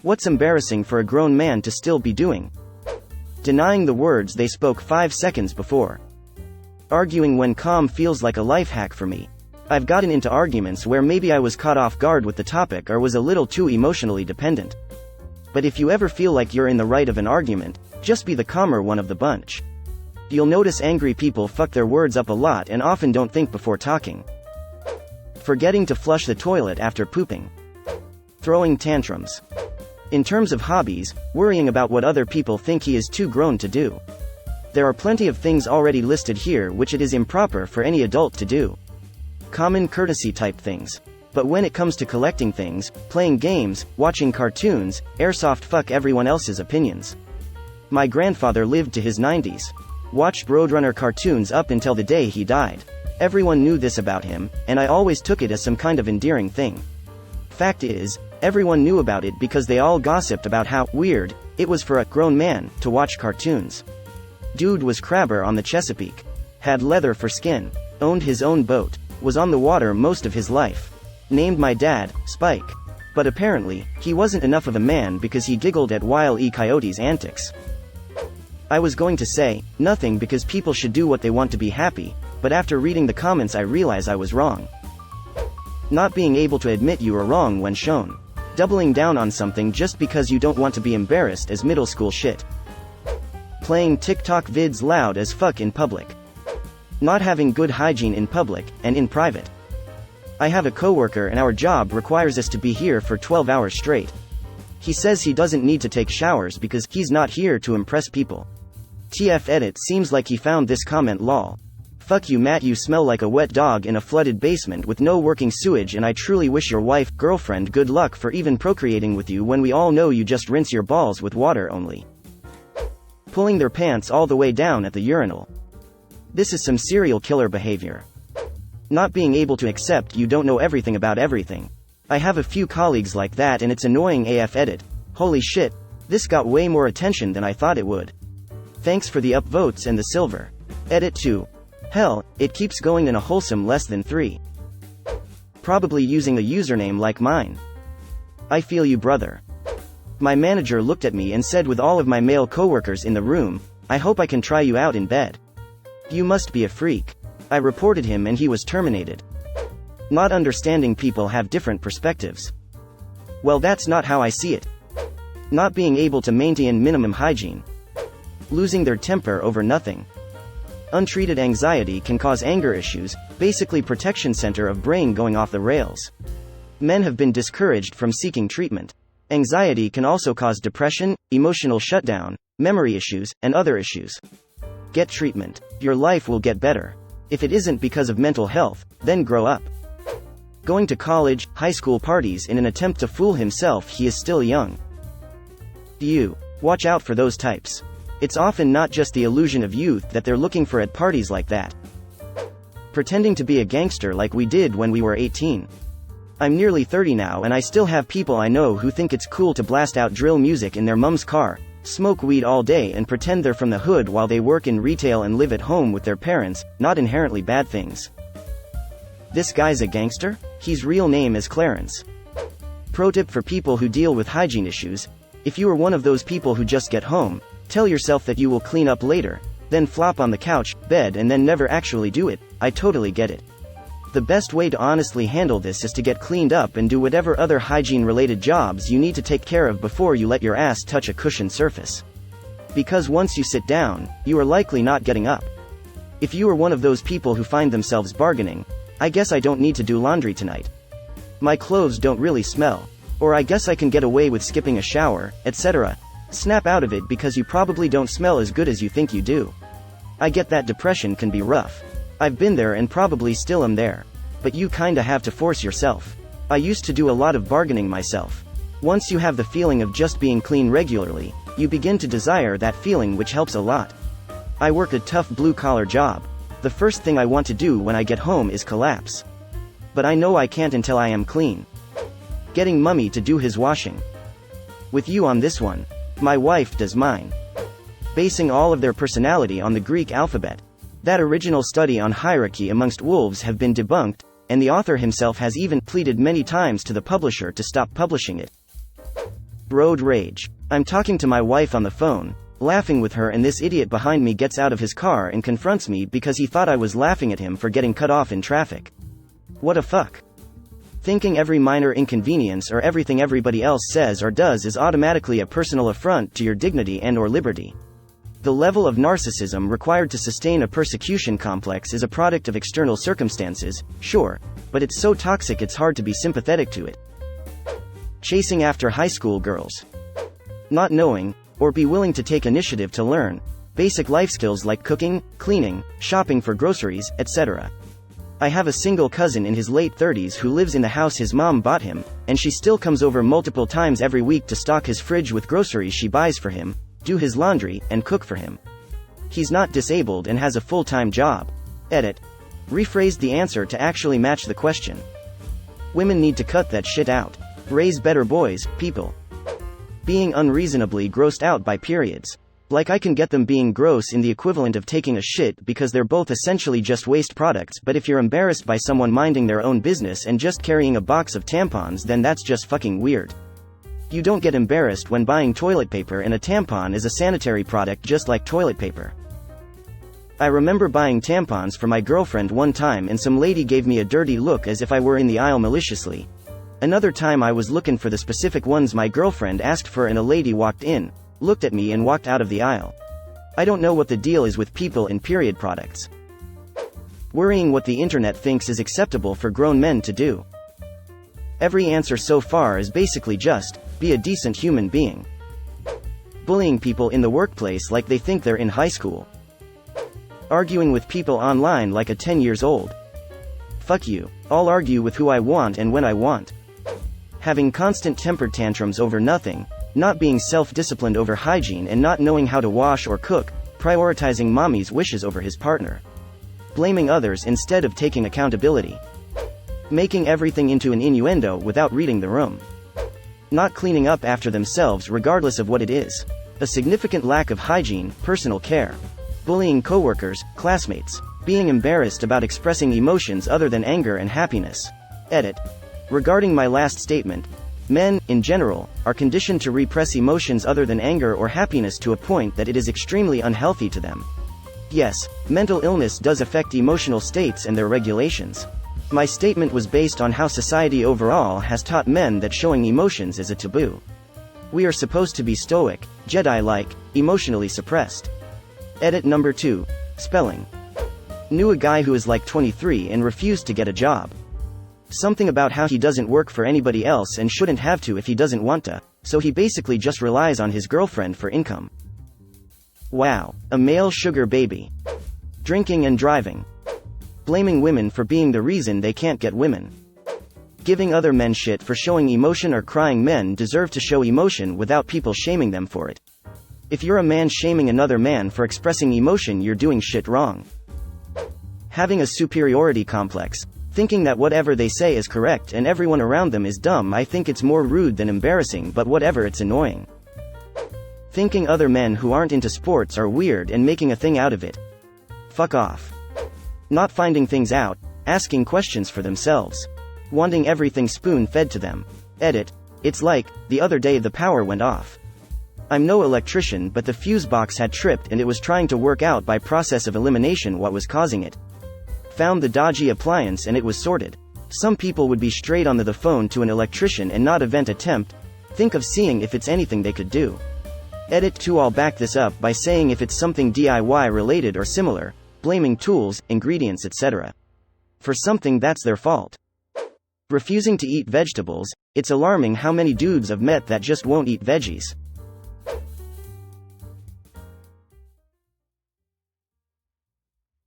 What's embarrassing for a grown man to still be doing? Denying the words they spoke 5 seconds before. Arguing when calm feels like a life hack for me. I've gotten into arguments where maybe I was caught off guard with the topic or was a little too emotionally dependent. But if you ever feel like you're in the right of an argument, just be the calmer one of the bunch. You'll notice angry people fuck their words up a lot and often don't think before talking. Forgetting to flush the toilet after pooping. Throwing tantrums. In terms of hobbies, worrying about what other people think he is too grown to do. There are plenty of things already listed here which it is improper for any adult to do. Common courtesy type things. But when it comes to collecting things, playing games, watching cartoons, airsoft, fuck everyone else's opinions. My grandfather lived to his 90s. Watched Roadrunner cartoons up until the day he died. Everyone knew this about him, and I always took it as some kind of endearing thing. Fact is, everyone knew about it because they all gossiped about how weird it was for a grown man to watch cartoons. Dude was crabber on the Chesapeake. Had leather for skin. Owned his own boat. Was on the water most of his life. Named my dad, Spike. But apparently, he wasn't enough of a man because he giggled at Wile E. Coyote's antics. I was going to say, nothing because people should do what they want to be happy, but after reading the comments I realize I was wrong. Not being able to admit you are wrong when shown. Doubling down on something just because you don't want to be embarrassed as middle school shit. Playing TikTok vids loud as fuck in public. Not having good hygiene in public, and in private. I have a coworker and our job requires us to be here for 12 hours straight. He says he doesn't need to take showers because he's not here to impress people. TF edit seems like he found this comment lol. Fuck you Matt, you smell like a wet dog in a flooded basement with no working sewage, and I truly wish your wife, girlfriend good luck for even procreating with you when we all know you just rinse your balls with water only. Pulling their pants all the way down at the urinal. This is some serial killer behavior. Not being able to accept you don't know everything about everything. I have a few colleagues like that and it's annoying AF edit. Holy shit, this got way more attention than I thought it would. Thanks for the upvotes and the silver. Edit 2. Hell, it keeps going in a wholesome less than 3. Probably using a username like mine. I feel you brother. My manager looked at me and said with all of my male coworkers in the room, I hope I can try you out in bed. You must be a freak. I reported him and he was terminated. Not understanding people have different perspectives. Well, that's not how I see it. Not being able to maintain minimum hygiene. Losing their temper over nothing. Untreated anxiety can cause anger issues, basically protection center of brain going off the rails. Men have been discouraged from seeking treatment. Anxiety can also cause depression, emotional shutdown, memory issues, and other issues. Get treatment. Your life will get better. If it isn't because of mental health, then grow up. Going to college, high school parties in an attempt to fool himself he is still young. You. Watch out for those types. It's often not just the illusion of youth that they're looking for at parties like that. Pretending to be a gangster like we did when we were 18. I'm nearly 30 now and I still have people I know who think it's cool to blast out drill music in their mom's car, smoke weed all day and pretend they're from the hood while they work in retail and live at home with their parents, not inherently bad things. This guy's a gangster? His real name is Clarence. Pro tip for people who deal with hygiene issues: if you are one of those people who just get home, tell yourself that you will clean up later, then flop on the couch, bed and then never actually do it. I totally get it. The best way to honestly handle this is to get cleaned up and do whatever other hygiene-related jobs you need to take care of before you let your ass touch a cushioned surface. Because once you sit down, you are likely not getting up. If you are one of those people who find themselves bargaining, I guess I don't need to do laundry tonight. My clothes don't really smell. Or I guess I can get away with skipping a shower, etc. Snap out of it because you probably don't smell as good as you think you do. I get that depression can be rough. I've been there and probably still am there. But you kinda have to force yourself. I used to do a lot of bargaining myself. Once you have the feeling of just being clean regularly, you begin to desire that feeling, which helps a lot. I work a tough blue-collar job. The first thing I want to do when I get home is collapse. But I know I can't until I am clean. Getting mummy to do his washing. With you on this one. My wife does mine. Basing all of their personality on the Greek alphabet. That original study on hierarchy amongst wolves have been debunked, and the author himself has even pleaded many times to the publisher to stop publishing it. Road rage. I'm talking to my wife on the phone, laughing with her, and this idiot behind me gets out of his car and confronts me because he thought I was laughing at him for getting cut off in traffic. What a fuck. Thinking every minor inconvenience or everything everybody else says or does is automatically a personal affront to your dignity and/or liberty. The level of narcissism required to sustain a persecution complex is a product of external circumstances, sure, but it's so toxic it's hard to be sympathetic to it. Chasing after high school girls. Not knowing, or be willing to take initiative to learn, basic life skills like cooking, cleaning, shopping for groceries, etc. I have a single cousin in his late 30s who lives in the house his mom bought him, and she still comes over multiple times every week to stock his fridge with groceries she buys for him, do his laundry, and cook for him. He's not disabled and has a full-time job. Edit. Rephrased the answer to actually match the question. Women need to cut that shit out. Raise better boys, people. Being unreasonably grossed out by periods. Like I can get them being gross in the equivalent of taking a shit because they're both essentially just waste products, but if you're embarrassed by someone minding their own business and just carrying a box of tampons, then that's just fucking weird. You don't get embarrassed when buying toilet paper, and a tampon is a sanitary product just like toilet paper. I remember buying tampons for my girlfriend one time and some lady gave me a dirty look as if I were in the aisle maliciously. Another time I was looking for the specific ones my girlfriend asked for and a lady walked in, looked at me and walked out of the aisle. I don't know what the deal is with people in period products. Worrying what the internet thinks is acceptable for grown men to do. Every answer so far is basically just, be a decent human being. Bullying people in the workplace like they think they're in high school. Arguing with people online like a 10 years old. Fuck you. I'll argue with who I want and when I want. Having constant tempered tantrums over nothing, not being self-disciplined over hygiene and not knowing how to wash or cook, prioritizing mommy's wishes over his partner. Blaming others instead of taking accountability. Making everything into an innuendo without reading the room. Not cleaning up after themselves regardless of what it is. A significant lack of hygiene, personal care. Bullying coworkers, classmates. Being embarrassed about expressing emotions other than anger and happiness. Edit. Regarding my last statement, men, in general, are conditioned to repress emotions other than anger or happiness to a point that it is extremely unhealthy to them. Yes, mental illness does affect emotional states and their regulations. My statement was based on how society overall has taught men that showing emotions is a taboo. We are supposed to be stoic, Jedi-like, emotionally suppressed. Edit number 2. Spelling. Knew a guy who is like 23 and refused to get a job. Something about how he doesn't work for anybody else and shouldn't have to if he doesn't want to, so he basically just relies on his girlfriend for income. Wow. A male sugar baby. Drinking and driving. Blaming women for being the reason they can't get women. Giving other men shit for showing emotion or crying. Men deserve to show emotion without people shaming them for it. If you're a man shaming another man for expressing emotion, you're doing shit wrong. Having a superiority complex. Thinking that whatever they say is correct and everyone around them is dumb. I think it's more rude than embarrassing, but whatever, it's annoying. Thinking other men who aren't into sports are weird and making a thing out of it. Fuck off. Not finding things out, asking questions for themselves. Wanting everything spoon-fed to them. Edit. It's like, the other day the power went off. I'm no electrician, but the fuse box had tripped and it was trying to work out by process of elimination what was causing it. Found the dodgy appliance and it was sorted. Some people would be straight on the phone to an electrician and not event attempt. Think of seeing if it's anything they could do. Edit 2. I'll back this up by saying if it's something DIY related or similar, blaming tools, ingredients, etc. for something that's their fault. Refusing to eat vegetables. It's alarming how many dudes I've met that just won't eat veggies.